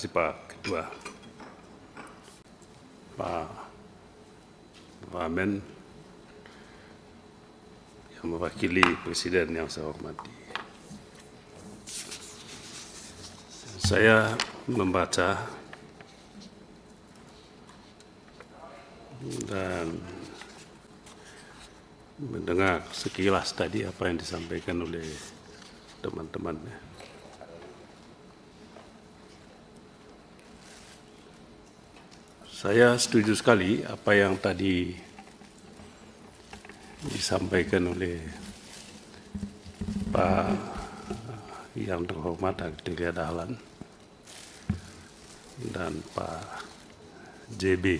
kasih Pak Ketua. Pak Wamen yang mewakili Presiden yang saya hormati. Saya membaca dan mendengar sekilas tadi apa yang disampaikan oleh teman-teman. Saya setuju sekali apa yang tadi disampaikan oleh Pak yang terhormat Dr. Dahlan dan Pak JB.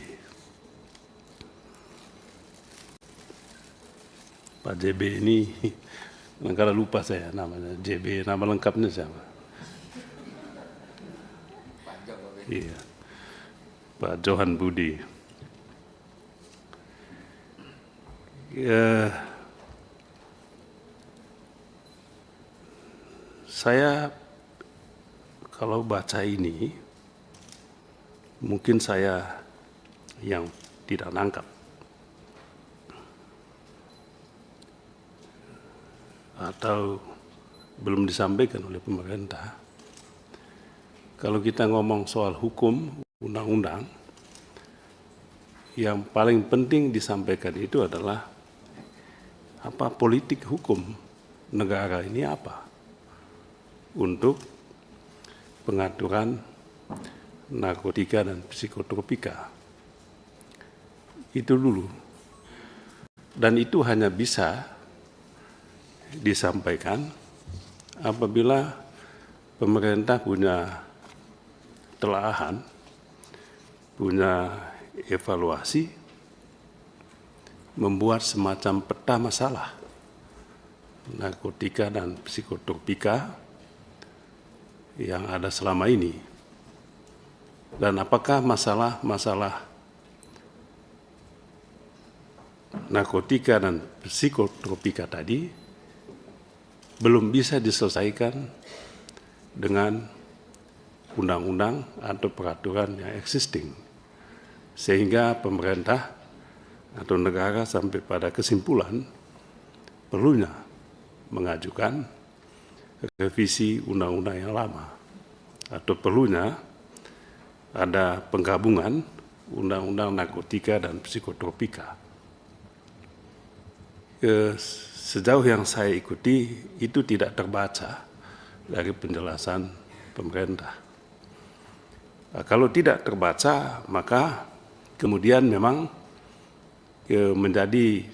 Pak JB ini kadang-kadang lupa saya namanya. JB nama lengkapnya siapa? Iya. Pak Johan Budi. Saya kalau baca ini, mungkin saya yang tidak nangkap. Atau belum disampaikan oleh pemerintah. Kalau kita ngomong soal hukum, undang-undang, yang paling penting disampaikan itu adalah apa politik hukum negara ini apa untuk pengaturan narkotika dan psikotropika. Itu dulu. Dan itu hanya bisa disampaikan apabila pemerintah punya telaahan, punya evaluasi, membuat semacam peta masalah narkotika dan psikotropika yang ada selama ini. Dan apakah masalah-masalah narkotika dan psikotropika tadi belum bisa diselesaikan dengan undang-undang atau peraturan yang existing, sehingga pemerintah atau negara sampai pada kesimpulan perlunya mengajukan revisi undang-undang yang lama atau perlunya ada penggabungan undang-undang narkotika dan psikotropika. Sejauh yang saya ikuti itu tidak terbaca dari penjelasan pemerintah. Kalau tidak terbaca, maka kemudian memang menjadi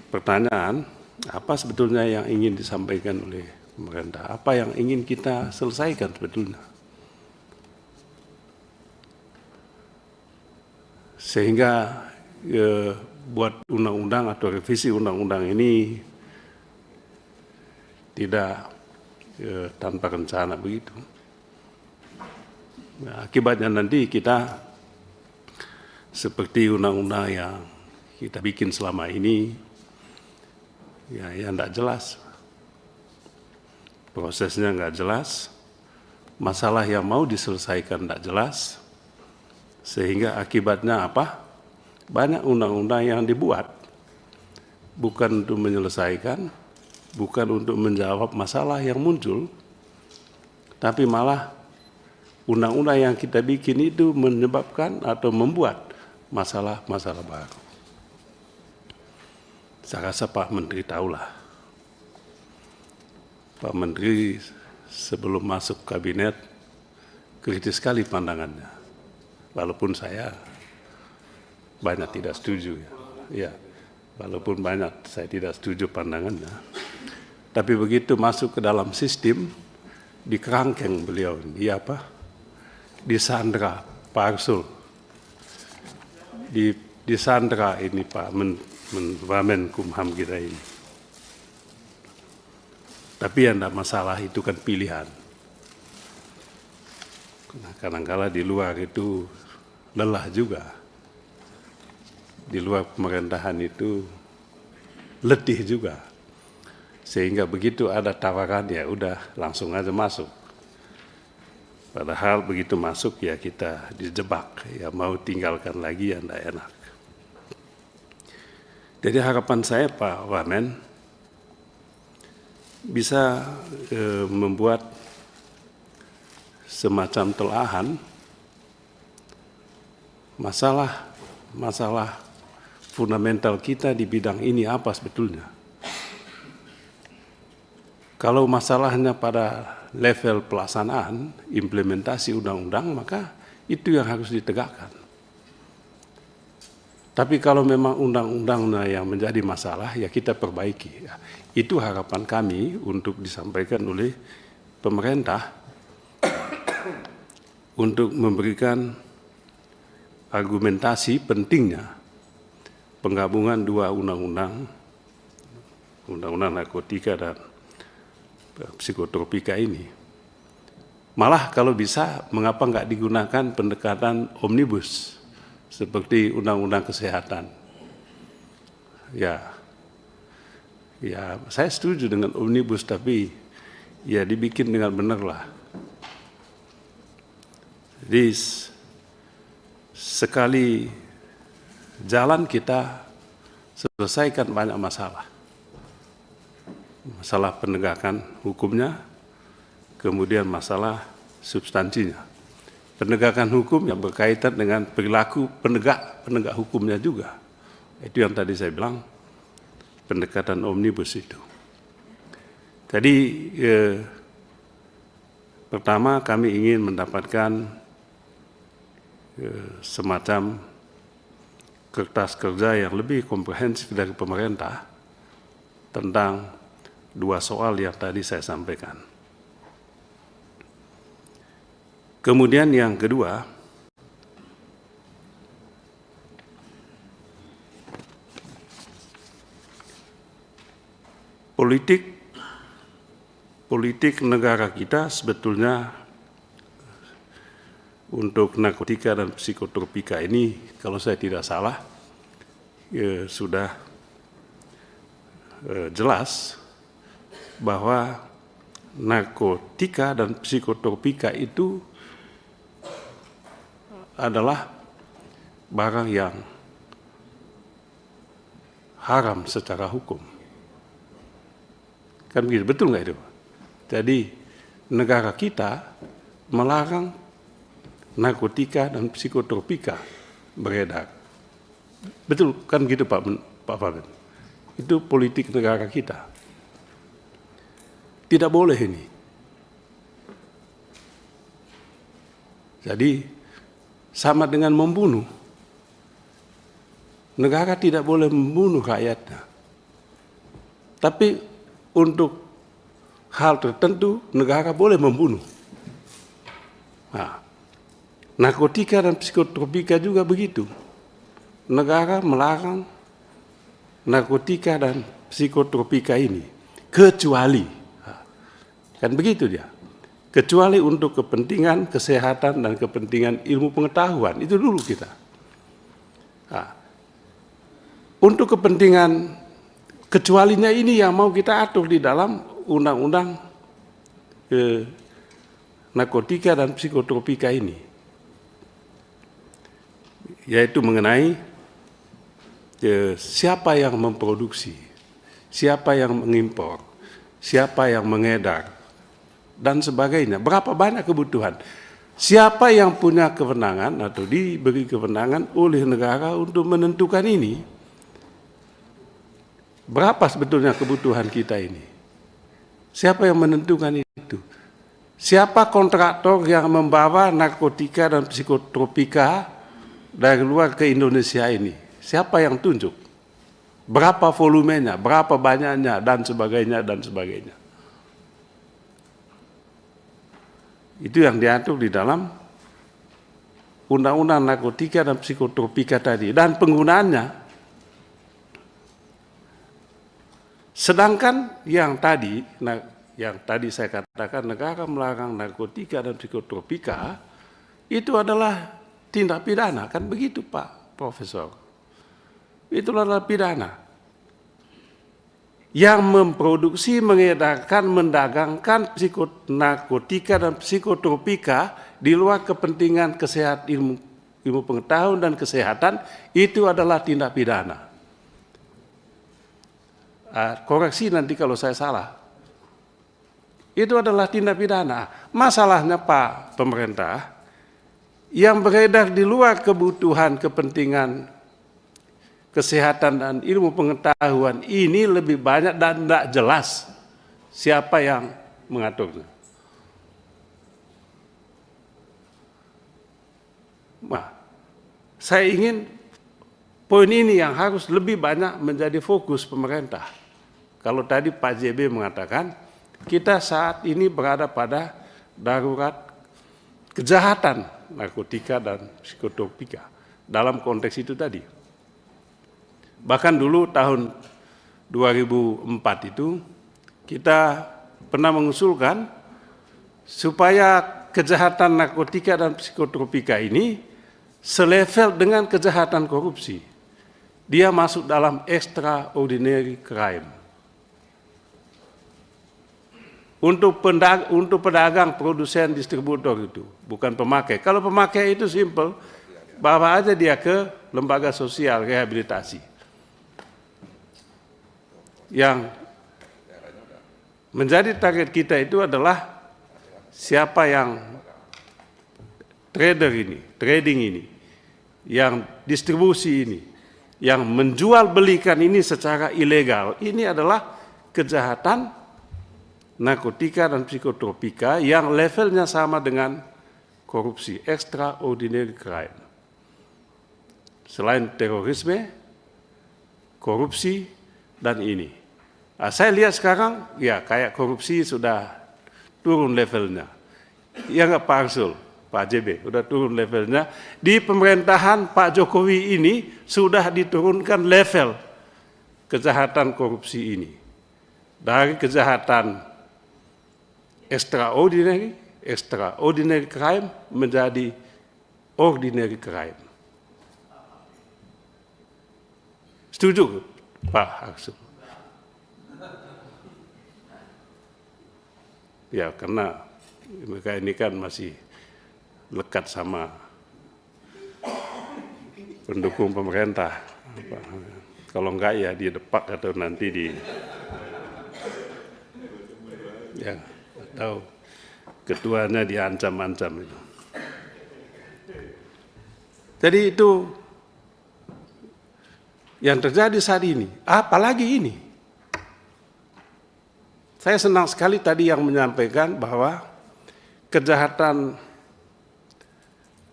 pertanyaan apa sebetulnya yang ingin disampaikan oleh pemerintah, apa yang ingin kita selesaikan sebetulnya. Sehingga buat undang-undang atau revisi undang-undang ini tidak tanpa rencana begitu. Nah, akibatnya nanti kita seperti undang-undang yang kita bikin selama ini, ya tidak jelas. Prosesnya nggak jelas, masalah yang mau diselesaikan tidak jelas, sehingga akibatnya apa? Banyak undang-undang yang dibuat, bukan untuk menyelesaikan, bukan untuk menjawab masalah yang muncul, tapi malah undang-undang yang kita bikin itu menyebabkan atau membuat masalah-masalah baru. Saya rasa Pak Menteri tahulah. Pak Menteri sebelum masuk kabinet kritis sekali pandangannya. Walaupun saya banyak tidak setuju. Ya, walaupun banyak saya tidak setuju pandangannya. Tapi begitu masuk ke dalam sistem, dikerangkeng beliau. Dia apa? Disandra Pak Arsul, disandra ini Pak Menkumham kita ini. Tapi yang tidak masalah itu kan pilihan. Nah, kadang-kala di luar itu lelah juga. Di luar pemerintahan itu letih juga. Sehingga begitu ada tawaran ya udah langsung aja masuk. Padahal begitu masuk ya kita dijebak, ya mau tinggalkan lagi ya tidak enak. Jadi harapan saya Pak Wamen bisa membuat semacam telahan masalah fundamental kita di bidang ini apa sebetulnya. Kalau masalahnya pada level pelaksanaan, implementasi undang-undang, maka itu yang harus ditegakkan. Tapi kalau memang undang-undangnya yang menjadi masalah, ya kita perbaiki. Itu harapan kami untuk disampaikan oleh pemerintah untuk memberikan argumentasi pentingnya penggabungan dua undang-undang, undang-undang narkotika dan psikotropika ini. Malah kalau bisa, mengapa nggak digunakan pendekatan omnibus seperti undang-undang kesehatan? Ya, saya setuju dengan omnibus, tapi ya dibikin dengan benar lah. Jadi sekali jalan kita selesaikan banyak masalah. Masalah penegakan hukumnya, kemudian masalah substansinya. Penegakan hukum yang berkaitan dengan perilaku penegak hukumnya juga. Itu yang tadi saya bilang, pendekatan omnibus itu. Jadi pertama kami ingin mendapatkan semacam kertas kerja yang lebih komprehensif dari pemerintah tentang dua soal yang tadi saya sampaikan. Kemudian yang kedua, politik negara kita sebetulnya untuk narkotika dan psikotropika ini, kalau saya tidak salah, sudah jelas bahwa narkotika dan psikotropika itu adalah barang yang haram secara hukum. Kan begitu, betul nggak itu? Jadi negara kita melarang narkotika dan psikotropika beredar. Betul kan gitu Pak Fabian? Itu politik negara kita. Tidak boleh ini. Jadi sama dengan membunuh. Negara tidak boleh membunuh rakyatnya. Tapi untuk hal tertentu negara boleh membunuh. Nah, narkotika dan psikotropika juga begitu. Negara melarang narkotika dan psikotropika ini, kecuali kan begitu dia. Kecuali untuk kepentingan kesehatan dan kepentingan ilmu pengetahuan. Itu dulu kita. Nah, untuk kepentingan kecualinya ini yang mau kita atur di dalam undang-undang narkotika dan psikotropika ini. Yaitu mengenai siapa yang memproduksi, siapa yang mengimpor, siapa yang mengedar, dan sebagainya. Berapa banyak kebutuhan. Siapa yang punya kewenangan atau diberi kewenangan oleh negara untuk menentukan ini? Berapa sebetulnya kebutuhan kita ini? Siapa yang menentukan itu? Siapa kontraktor yang membawa narkotika dan psikotropika dari luar ke Indonesia ini? Siapa yang tunjuk? Berapa volumenya, berapa banyaknya, dan sebagainya, dan sebagainya. Itu yang diatur di dalam undang-undang narkotika dan psikotropika tadi, dan penggunaannya. Sedangkan yang tadi saya katakan negara melarang narkotika dan psikotropika, itu adalah tindak pidana, kan begitu Pak Profesor? Itu adalah pidana. yang memproduksi, mengedarkan, mendagangkan narkotika dan psikotropika di luar kepentingan kesehatan, ilmu pengetahuan dan kesehatan, itu adalah tindak pidana. Koreksi nanti kalau saya salah. Itu adalah tindak pidana. Masalahnya Pak pemerintah, yang beredar di luar kebutuhan kepentingan kesehatan dan ilmu pengetahuan ini lebih banyak dan tidak jelas siapa yang mengaturnya. Nah, saya ingin poin ini yang harus lebih banyak menjadi fokus pemerintah. Kalau tadi Pak JB mengatakan, kita saat ini berada pada darurat kejahatan narkotika dan psikotropika dalam konteks itu tadi. Bahkan dulu tahun 2004 itu kita pernah mengusulkan supaya kejahatan narkotika dan psikotropika ini selevel dengan kejahatan korupsi. Dia masuk dalam extraordinary crime. Untuk pedagang, produsen, distributor itu, bukan pemakai. Kalau pemakai itu simple, bawa aja dia ke lembaga sosial rehabilitasi. Yang menjadi target kita itu adalah siapa yang trading ini, yang distribusi ini, yang menjual belikan ini secara ilegal. Ini adalah kejahatan narkotika dan psikotropika yang levelnya sama dengan korupsi, extraordinary crime. Selain terorisme, korupsi, dan ini. Saya lihat sekarang, ya kayak korupsi sudah turun levelnya. Ya nggak Pak Arsul, Pak JB, sudah turun levelnya. Di pemerintahan Pak Jokowi ini sudah diturunkan level kejahatan korupsi ini. Dari kejahatan extraordinary crime menjadi ordinary crime. Setuju Pak Arsul? Ya, karena mereka ini kan masih lekat sama pendukung pemerintah. Kalau enggak ya di depak atau nanti di ya atau ketuanya diancam-ancam itu. Jadi itu yang terjadi saat ini. Apalagi ini. Saya senang sekali tadi yang menyampaikan bahwa kejahatan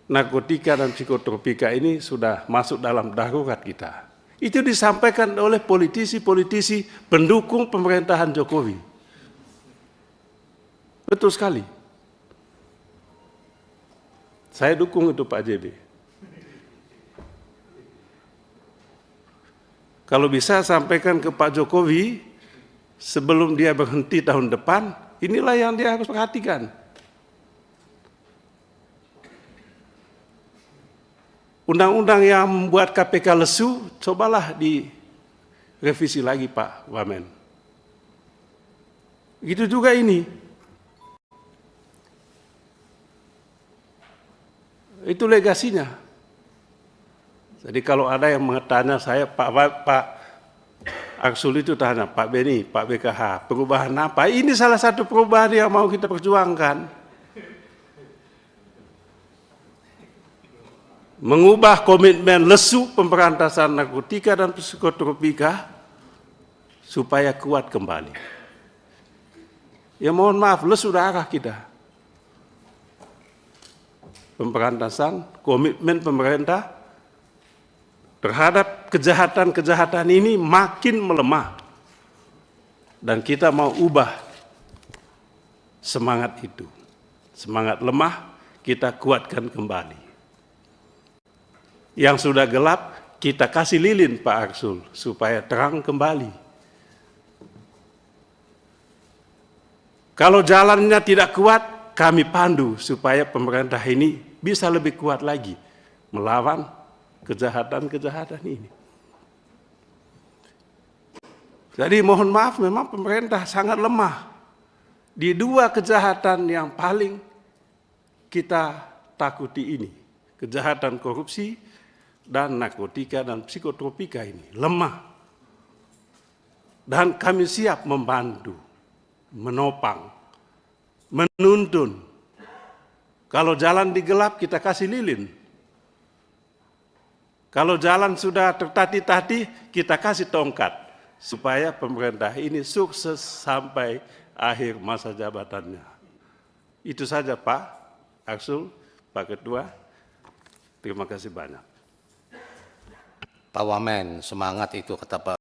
narkotika dan psikotropika ini sudah masuk dalam darurat kita. Itu disampaikan oleh politisi-politisi pendukung pemerintahan Jokowi. Betul sekali. Saya dukung itu Pak JB. Kalau bisa sampaikan ke Pak Jokowi, sebelum dia berhenti tahun depan, inilah yang dia harus perhatikan. Undang-undang yang membuat KPK lesu, cobalah direvisi lagi Pak Wamen. Itu juga ini. Itu legasinya. Jadi kalau ada yang bertanya saya, Pak Arsul itu tanya, Pak Beni, Pak BKH, perubahan apa? Ini salah satu perubahan yang mau kita perjuangkan. Mengubah komitmen lesu pemberantasan narkotika dan psikotropika supaya kuat kembali. Ya mohon maaf, lesu darah kita. Pemberantasan, komitmen pemerintah terhadap kejahatan-kejahatan ini makin melemah. Dan kita mau ubah semangat itu. Semangat lemah kita kuatkan kembali. Yang sudah gelap kita kasih lilin Pak Arsul supaya terang kembali. Kalau jalannya tidak kuat, kami pandu supaya pemerintah ini bisa lebih kuat lagi melawan kejahatan-kejahatan ini. Jadi mohon maaf, memang pemerintah sangat lemah di dua kejahatan yang paling kita takuti ini. Kejahatan korupsi dan narkotika dan psikotropika ini lemah. Dan kami siap membantu, menopang, menuntun. Kalau jalan digelap, kita kasih lilin. Kalau jalan sudah tertati-tati, kita kasih tongkat. Supaya pemerintah ini sukses sampai akhir masa jabatannya. Itu saja Pak Arsul, Pak Ketua. Terima kasih banyak. Pak Wamen, semangat itu kata Pak